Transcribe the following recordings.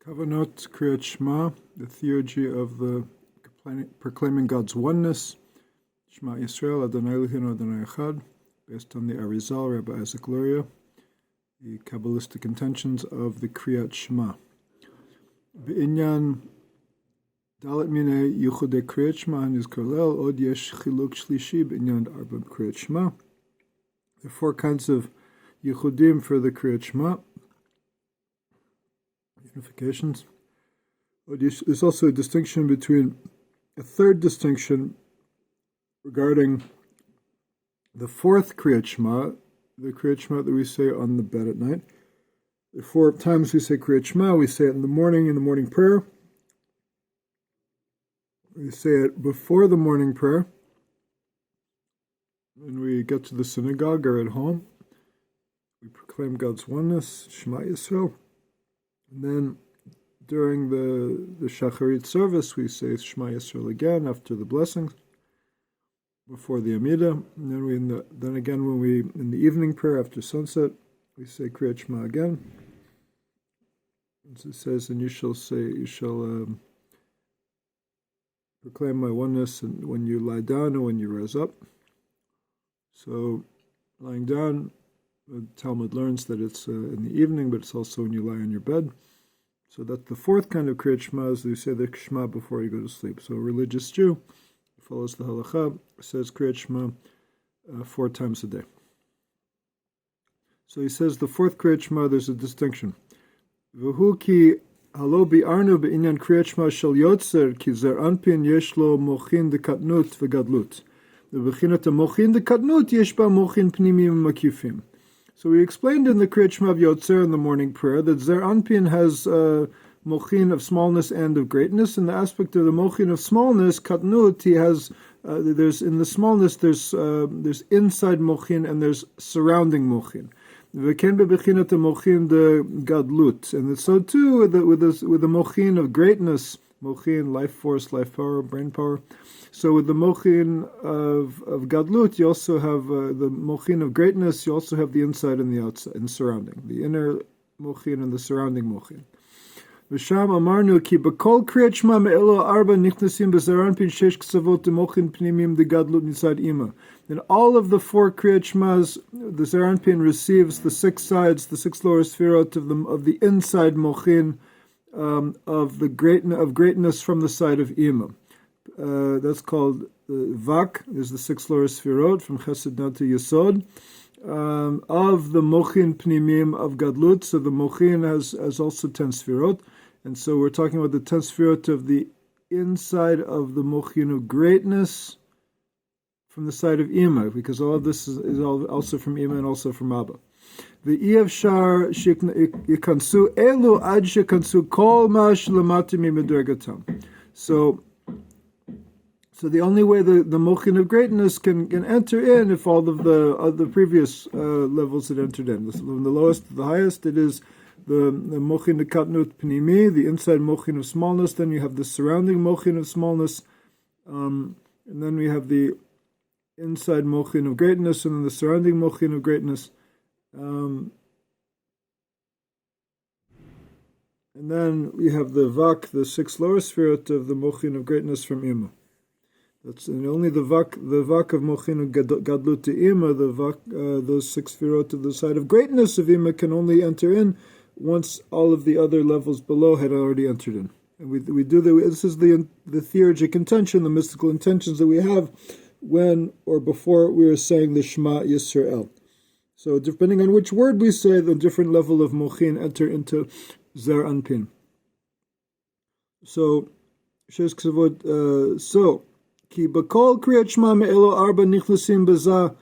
Kוונות, Kriyat Shema, the theurgy of the proclaiming God's oneness, Shema Yisrael, Adonai Eloheinu Adonai Echad, based on the Arizal, Rabbi Isaac Luria, the Kabbalistic intentions of the Kriyat Shema. B'inyan Dalet Mine Yuchudei Kriyat Shema Nizkar Leil Od Yesh Chiluk Shlishi B'inyan Arba Kriyat Shema. There are four kinds of Yichudim for the Kriyat Shema. Unifications. There's also a distinction between a third distinction regarding the fourth Kriyat Shema, the Kriyat Shema that we say on the bed at night. The 4 times we say Kriyat Shema, we say it in the morning prayer. We say it before the morning prayer. When we get to the synagogue or at home, we proclaim God's oneness, Shema Yisrael. And then during the Shacharit service, we say Shema Yisrael again after the blessings, before the Amidah. And then again when we in the evening prayer after sunset, we say Kriyat Shema again. As it says, and you shall proclaim my oneness, and when you lie down and when you rise up. So lying down, the Talmud learns that it's in the evening, but it's also when you lie on your bed. So that's the fourth kind of Kriyat Shema, is you say the Shema before you go to sleep. So a religious Jew who follows the Halakha says Kriyat Shema 4 times a day. So he says the fourth Kriyat Shema, there's a distinction. V'hu ki halo bi'arnu be'inyan Kriyat Shema shel yotzer ki zer anpin yesh lo mochin dekatnut v'gadlut. V'bechinat mochin dekatnut yesh ba mochin pnimim makifim. So we explained in the Kriyat Shema of Yotzer in the morning prayer that Zer Anpin has mochin of smallness and of greatness. In the aspect of the mochin of smallness, Katnut, he has there's in the smallness there's inside mochin and there's surrounding mochin. V'ken bebechinat mochin the gadlut, and so too with the mochin of greatness, mochin life force, life power, brain power. So with the mochin of gadlut, you also have the mochin of greatness. You also have the inside and the outside and surrounding, the inner mochin and the surrounding mochin. V'sham amarnu ki b'kol kriyat shema me'elo arba nichnasim b'zer anpin shesh ksavot demochin pnimim the gadlut inside ima. In all of the 4 kriyat shemas, the Zer Anpin receives the 6 sides, the 6 lower sefirot of the inside mochin of greatness from the side of ima. That's called Vak, is the 6 lower sefirot from Chesed down to Yesod, of the Mochin Pnimim of Gadlut. So the Mochin has also 10 sefirot, and so we're talking about the 10 sefirot of the inside of the Mochin of greatness from the side of Ima, because all of this is also from Ima and also from Abba. The Iyavshar Yikansu Elu Ad Shekansu Kol Mash Lamati Mimedregatam. So the only way the mochin of greatness can enter in if all of the previous levels had entered in. From the lowest to the highest, it is the mochin of katnut pnimi, the inside mochin of smallness. Then you have the surrounding mochin of smallness, and then we have the inside mochin of greatness, and then the surrounding mochin of greatness. And then we have the vak, the 6 lower sefirot of the mochin of greatness from ima. That's and only the vak of mochin of gadlut to ima, those 6 sefirot of the side of greatness of ima can only enter in once all of the other levels below had already entered in. And we do this is the Theurgic intention, the mystical intentions that we have when or before we are saying the Shema Yisrael. So depending on which word we say, the different level of mochin enter into Zer Anpin. So Shesh Ksavot, Ki b'kol kriyat shema me'elo arba nichnasim b'za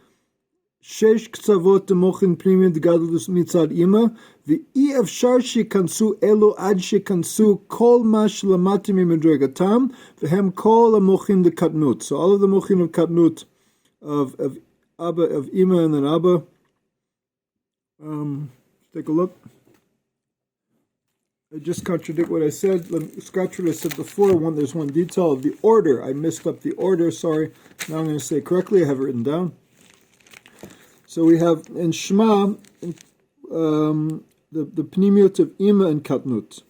shesh ktsavot mochin pnimim gadlus mitzad ima v'i efshar shekansu elo ad shekansu kol ma shlamati mimedregatam v'hem kol mochin dekatnut. So all of the mochin of katnut of Abba, of Ima and then Abba. Take a look. I just contradict what I said. Let me scratch what I said before. There's one detail of the order. I messed up the order, sorry. Now I'm going to say it correctly. I have it written down. So we have in Shema, the pnimiut of Ima and Katnut.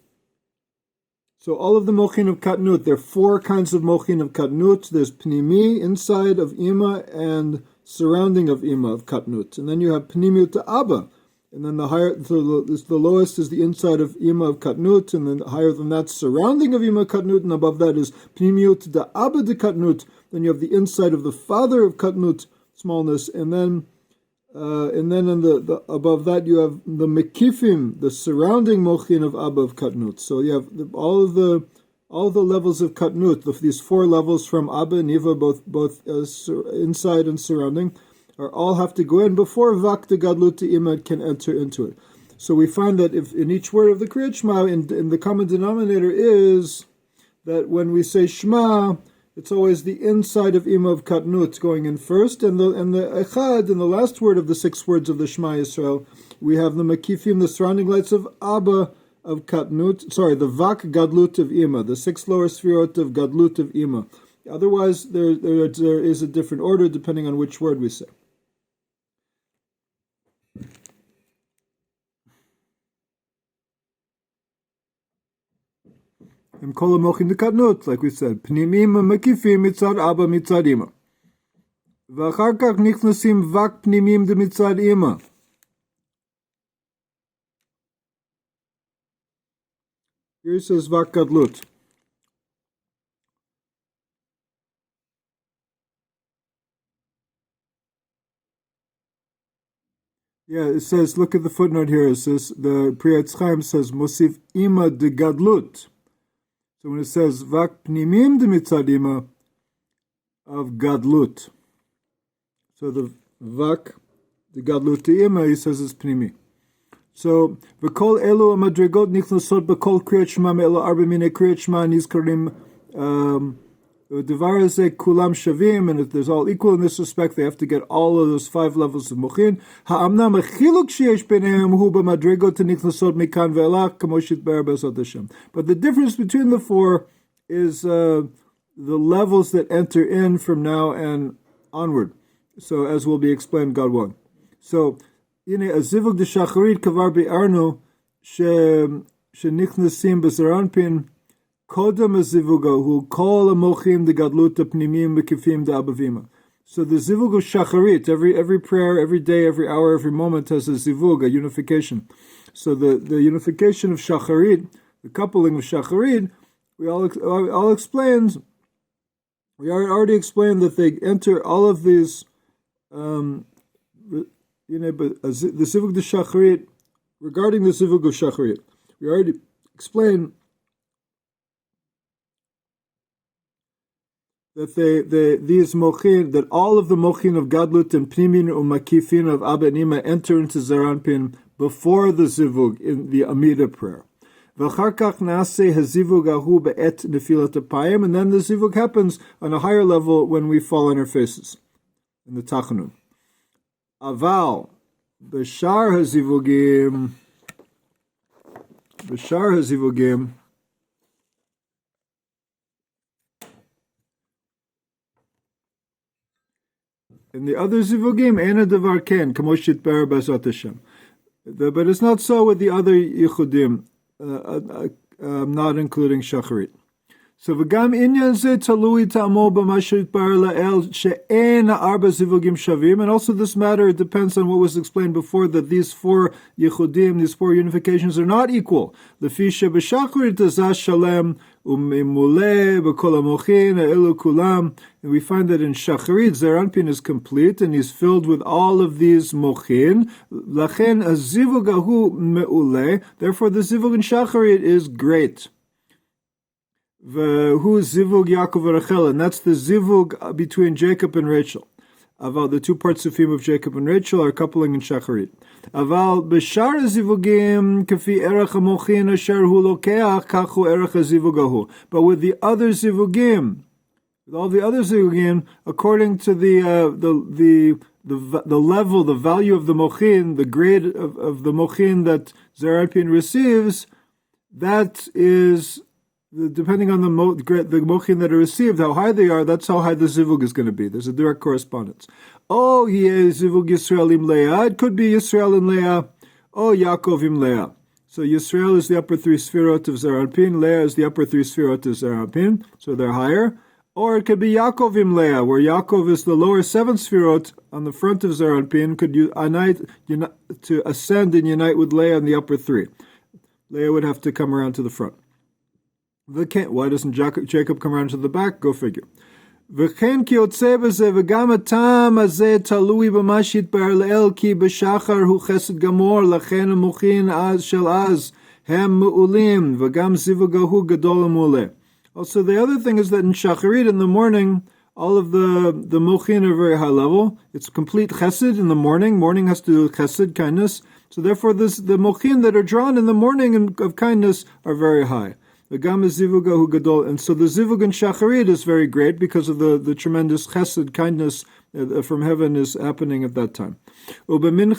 So all of the mochin of katnut, there are 4 kinds of mochin of katnut. There's pnimi, inside of ima, and surrounding of ima of katnut. And then you have pnimiut to abba. And then the lowest is the inside of ima of katnut, and then higher than that, surrounding of ima katnut, and above that is pnimiut to abba de katnut. Then you have the inside of the father of katnut, smallness, and then in the above that you have the mekifim, the surrounding mochin of abba of katnut. So you have all the levels of katnut, these 4 levels from abba and iva, both inside and surrounding, all have to go in before vak de gadlut imad can enter into it. So we find that if in each word of the Kriyat Shema, in the common denominator is that when we say Shema, it's always the inside of ima of katnut going in first, and the echad, in the last word of the 6 words of the Shema Yisrael, we have the makifim, the surrounding lights of Abba of katnut, the vak gadlut of ima, the 6 lower sfirot of gadlut of ima. Otherwise, there is a different order depending on which word we say. Im kol mochin de katnut, like we said, pnimim mekifim mitzad abba mitzad ima. V'achar kach nichnasim vak pnimim de mitzad ima. Here it says vak gadlut. Yeah, it says, look at the footnote here, it says, the Priyat Chaim says, Mosif ima de gadlut. So when it says vak pnimim de mitzadima of gadlut, so the vak the gadlut ima, he says it's pnimi. So v'kol elu amadregot nichlasot b'kol kriyat shema me'elu arba mine kriyat shema nizkarim devar hazeh kulam shavim, and if there's all equal in this respect, they have to get all of those 5 levels of mochin. Ha'amna mechiluk sheyesh b'neihem hu b'madregot nichlasot mikan ve'elach kamo shitbar b'ezrat Hashem. But the difference between the 4 is the levels that enter in from now and onward. So as will be explained, God willing. So ine azivug de shacharit kavar be'arnu shenichnasim b'zaranpin kodam azivuga hu kol amochim de gadlut pnimim mekifim de abavima. So the zivug of shacharit, every prayer, every day, every hour, every moment has a zivug, a unification. So the unification of shacharit, the coupling of shacharit, we already explained that they enter all of these, but the zivug de shacharit, regarding the zivug of shacharit, we already explained that these mochin, that all of the mochin of gadlut and pnimin umakifin of Abba and Ima enter into Zaranpin before the zivug in the Amida prayer. V'achar kach nase hazivug ahu be'et nefilat apayim, and then the zivug happens on a higher level when we fall on our faces in the tachanun. Aval b'shar hazivugim in the other zivugim, ena devar ken, kamoshit ber b'ezrat Hashem. But it's not so with the other yichudim, not including shacharit. So v'gam inyan ze talui ta'amo b'mashit bar la'el she'en arba zivugim shavim, and also this matter, it depends on what was explained before, that these 4 yichudim, these 4 unifications are not equal. L'fisha b'shacharit azaz shalem umimule b'kol hamochin ha'elu kulam, and we find that in shacharit, Zaranpin is complete, and he's filled with all of these mochin. Lachen azivug ahu me'ule, therefore the zivug in shacharit is great. Who is zivug Yaakov and Rachel, and that's the zivug between Jacob and Rachel. Aval, the 2 parts of him of Jacob and Rachel are coupling in shacharit. Aval b'shar zivugim kafi erech hamochin asher hu lokeach kachu erech hazivugahu. But with the other zivugim, with all the other zivugim, according to the level, the value of the mochin, the grade of the mochin that Zaranpin receives, that is, depending on the mochin that are received, how high they are, that's how high the zivug is going to be. There's a direct correspondence. Oh, he is zivug Yisrael im Leah. It could be Yisrael in Leah. Oh, Yaakov im Leah. So Yisrael is the upper three sfirot of Zeir Anpin, Leah is the upper three sfirot of Zeir Anpin, so they're higher. Or it could be Yaakov im Leah, where Yaakov is the lower seven sfirot on the front of Zeir Anpin, could unite to ascend and unite with Leah in the upper three. Leah would have to come around to the front. Why doesn't Jacob come around to the back? Go figure. וכן כי יוצא בזה וגם הטעם הזה תלוי במה שהתבהר לאל כי בשחר הוא חסד גמור לכן המוחין של אז הם מעולים וגם זיווג הוא גדול ומעולה. Also the other thing is that in Shacharit in the morning all of the mochin are very high level. It's complete chesed in the morning. Morning has to do with chesed, kindness. So therefore the mochin that are drawn in the morning of kindness are very high. And so the zivug in Shacharit is very great because of the tremendous chesed, kindness from heaven is happening at that time. And then at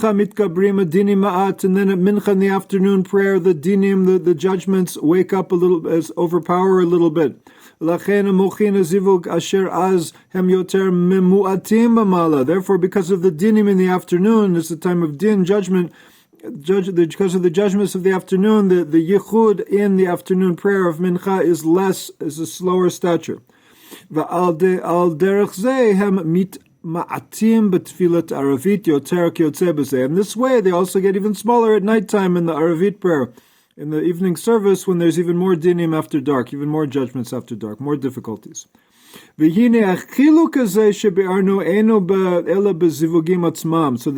mincha in the afternoon prayer, the dinim, the judgments wake up a little, overpower a little bit. Therefore, because of the dinim in the afternoon, it's the time of din, judgment, because of the judgments of the afternoon, the yichud in the afternoon prayer of mincha is a slower stature. And this way they also get even smaller at nighttime in the Aravit prayer. In the evening service, when there's even more dinim after dark, even more judgments after dark, more difficulties. So the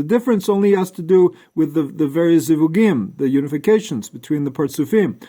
difference only has to do with the various zivugim, the unifications between the partsufim.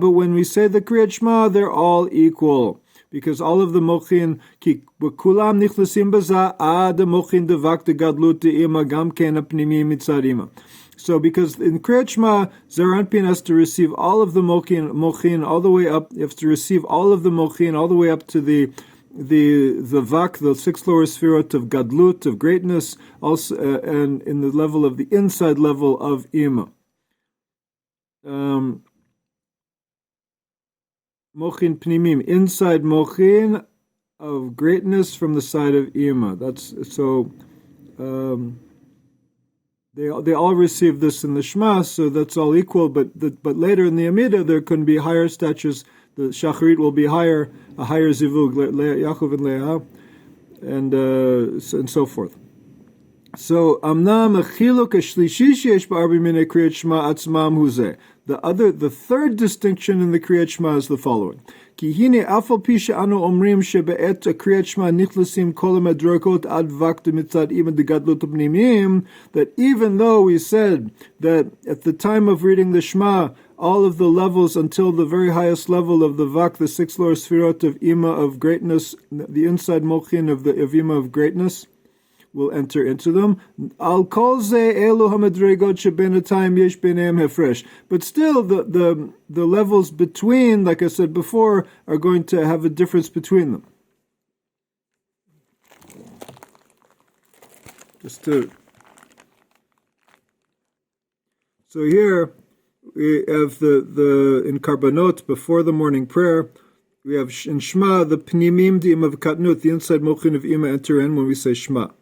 But when we say the kriyat shema, they're all equal. Because all of the mochin, kulam nichnasim baza ad mochin devak de gadlut de'ima gam ken apnimi mitzadima. So because in Kriyat Shema, Zeir Anpin has to receive all of the mochin all the way up. You have to receive all of the mochin all the way up to the vak, the six lower sfirot of gadlut, of greatness, also and in the level of the inside level of ima. Mochin pnimim, inside mochin of greatness from the side of ima. That's so. They all receive this in the Shema, so that's all equal. But later in the Amida, there can be higher statures. The Shacharit will be higher, a higher zivug, Yaakov and Leah, and so forth. So amnam achiluk ashlishi sheyesh ba'arbi minei kriyat shema atzmam huzeh. The third distinction in the kriyat shema is the following: Ki hine afal pi she'anu omrim shebe'et kriyat shema nichlasim kol hamadrakot ad vakta mitzad iman degadlut pnimim. That even though we said that at the time of reading the Shema, all of the levels until the very highest level of the vak, the six lower sfirot of ima of greatness, the inside mochin of ima of greatness, will enter into them. Al kol ze elu hamadregot shebenatayim yesh beineim hefresh. But still, the levels between, like I said before, are going to have a difference between them. So here we have the in Karbonot before the morning prayer. We have in Shema the pnimim d'ima of katnut, the inside mochin of ima enter in when we say Shema.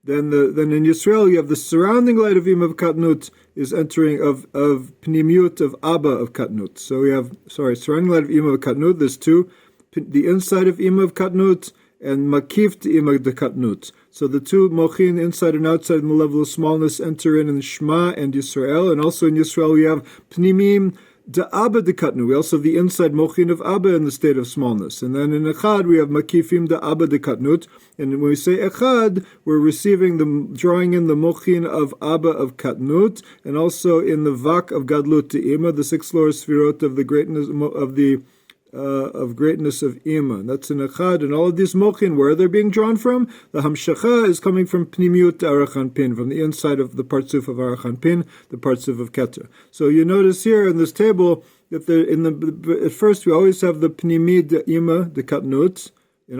Then in Yisrael you have the surrounding light of Ima of Katnut is entering of Pnimiut of Abba of Katnut. So we have, surrounding light of Ima of Katnut, there's two, the inside of Ima of Katnut and Makif to Ima de Katnut. So the two Mochin, inside and outside in the level of smallness, enter in Shema and Yisrael. And also in Yisrael we have Pnimim de Abba de Katnut. We also have the inside Mochin of Abba in the state of smallness. And then in Echad we have Makifim de Abba de Katnut. And when we say Echad, we're drawing in the Mochin of Abba of Katnut, and also in the Vak of Gadlut to Ima, the six lower sfirot of the greatness of greatness of Ima. That's in Echad. And all of these Mochin, where they're being drawn from, the Hamshacha is coming from Pnimiut Arachan Pin, from the inside of the partsuf of Arachan Pin, the partsuf of Keter. So you notice here in this table that at first we always have the Pnimi de Ima, the Katnut. And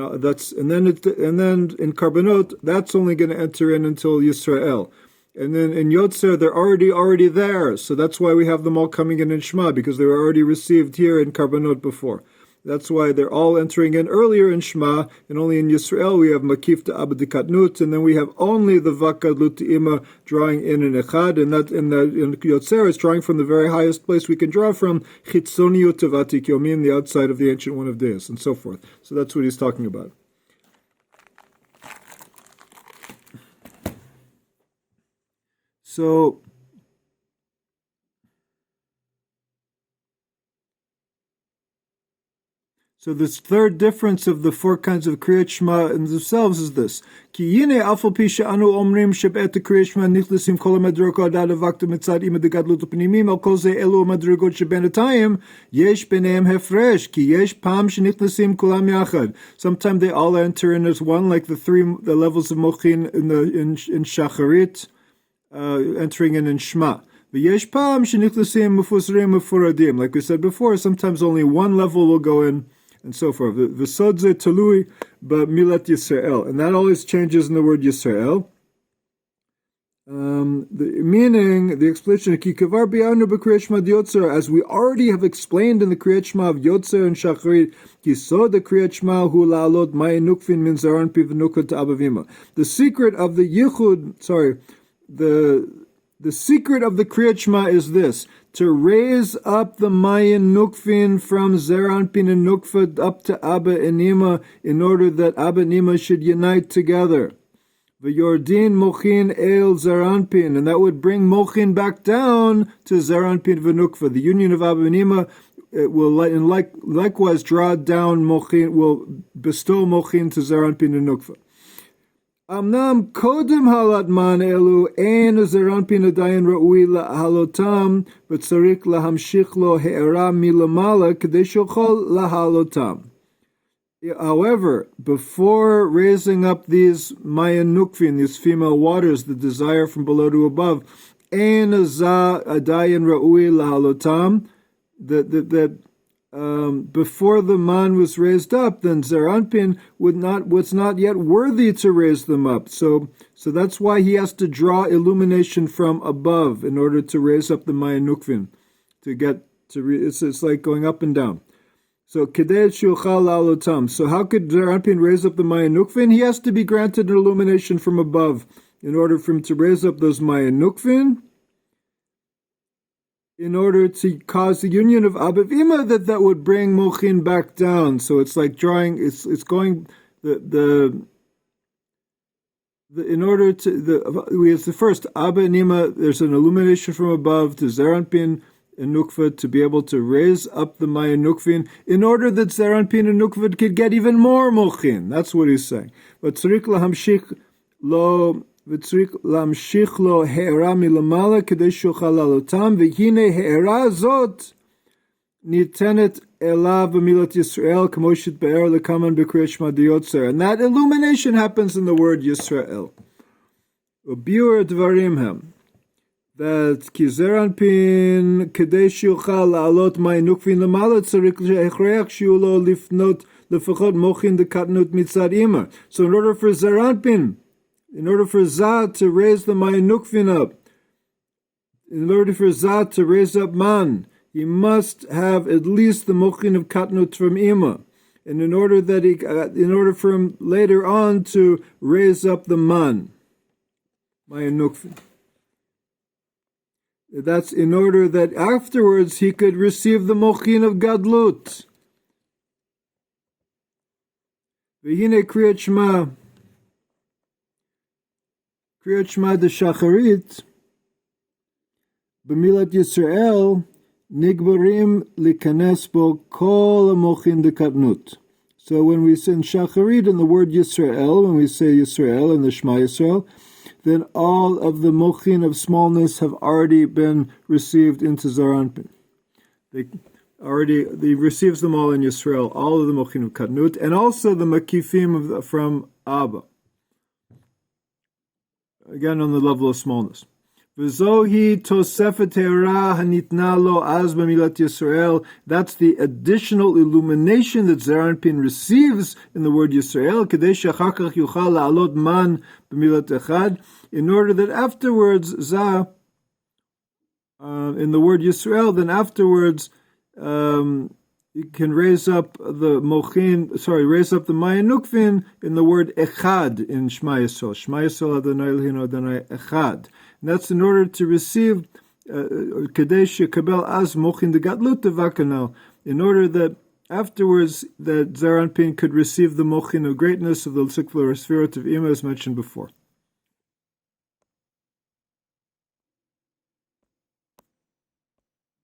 then in Karbonot, that's only going to enter in until Yisrael. And then in Yotzer, they're already there. So that's why we have them all coming in Shema, because they were already received here in Karbonot before. That's why they're all entering in earlier in Shema, and only in Yisrael we have Makif to Abba de Katnut, and then we have only the Vak Gadlut to Ima drawing in Echad, and that in Yotzer is drawing from the very highest place we can draw from, Chitzoniut to Vatik Yomim, the outside of the Ancient One of Days, and so forth. So that's what he's talking about. So this third difference of the four kinds of Kriyat Shema in themselves is this. Ki yine afal pi she'anu omrim sheb'et Kriyat Shema nichlesim kol ha'madrugot ad avakta mitzad ima degadlut u'pnimim al kol ze elu ha'madrugot shebenatayim yesh beneim hefresh ki yesh pam shenichlesim kulam yachad. Sometimes they all enter in as one, like the levels of mochin in shacharit, entering in Shema. V'yesh pam shenichlesim mufusrim mufuradim. Like we said before, sometimes only one level will go in, and so forth. V'sod ze talui b'milat Yisrael, and that always changes in the word Yisrael. The meaning, the explanation, ki kavar bi'anu b'kriyat Shema Yotzer, as we already have explained in the Kriyat Shema of Yotzer and Shacharit, ki sod the Kriyat Shema hu la'alot ma'in nukfin min zaran pi v'nukot abavima. The secret of the yichud, the secret of the Kriyat Shema is this: to raise up the Mayan Nukfin from Zeranpin and Nukfa up to Abba and Ima, in order that Abba and Ima should unite together. V'yordin mochin el Zeranpin, and that would bring mochin back down to Zeranpin v'Nukfa. The union of Abba and Ima will likewise draw down mochin, will bestow mochin to Zeranpin and Nukfa. Amnam kodem halat man elu ein zeranpin adayin ra'ui lahalotam, but tzarich lahamshich lo he'era milamala k'dei shochol lahalotam. However, before raising up these mayan nukvin, these female waters, the desire from below to above, ein adayin ra'ui lahalotam, before the man was raised up, then Zeranpin was not yet worthy to raise them up. So that's why he has to draw illumination from above in order to raise up the Mayan Nukvin. It's like going up and down. So Kedei Shulchal La'alotam. So how could Zeranpin raise up the Mayan Nukvin? He has to be granted an illumination from above in order for him to raise up those Mayan Nukvin, in order to cause the union of Abba Ima that would bring Mochin back down. So it's like drawing, it's going, in order to, we have the first, Abba and Ima, there's an illumination from above to Zeranpin and Nukva to be able to raise up the Maya Nukvin, in order that Zeranpin and Nukva could get even more Mochin. That's what he's saying. But Tzrik lahamshich lo, וצריך להמשיך לו הערה מלמעלה כדי שיוכל לעלותם, והנה הערה זאת ניתנת אליו במילת ישראל, כמו שהתבאר לכמן בקריאת שמע דיוצר. And that illumination happens in the word Yisrael. וביאור הדברים הם, that כי זרנפין כדי שיוכל לעלות מי נוקפין למעלה, צריך להכרח שיהיו לו לפנות לפחות מוחין דקטנות מצד אמא. So in order for Zeranpin, in order for Zah to raise the Mayan Nukvin up, in order for Zah to raise up Man, he must have at least the Mochin of Katnut from Ima. And in order for him later on to raise up the Man, Mayan Nukvin. That's in order that afterwards he could receive the Mochin of Gadlut. V'hine Kriyat Shema. Kriyat Shema de Shacharit, b'milat Yisrael, nigbarim likanes bo kol mochin de katnut. So when we say in Shacharit, in the word Yisrael, when we say Yisrael in the Shema Yisrael, then all of the mochin of smallness have already been received into Zeranpin. He receives them all in Yisrael, all of the mochin of katnut, and also the makifim from Abba. Again, on the level of smallness. V'zohi tosefet ha'ara hanitna lo az b'milat Yisrael. That's the additional illumination that Zeranpin receives in the word Yisrael. Kedei she'achar kach yuchal la'alot man b'milat echad. In order that afterwards, Zah, in the word Yisrael, then afterwards, you can raise up the Mayan Nukvin in the word Echad in Shema Yisrael. Shema Yisrael Adonai Eloheinu Adonai Echad. And that's in order to receive Kadesh Kabel Az Mochin de Gatlut Vakanal, in order that afterwards that Zeranpin could receive the Mochin of greatness of the Sikla or Sphirot of Ima as mentioned before.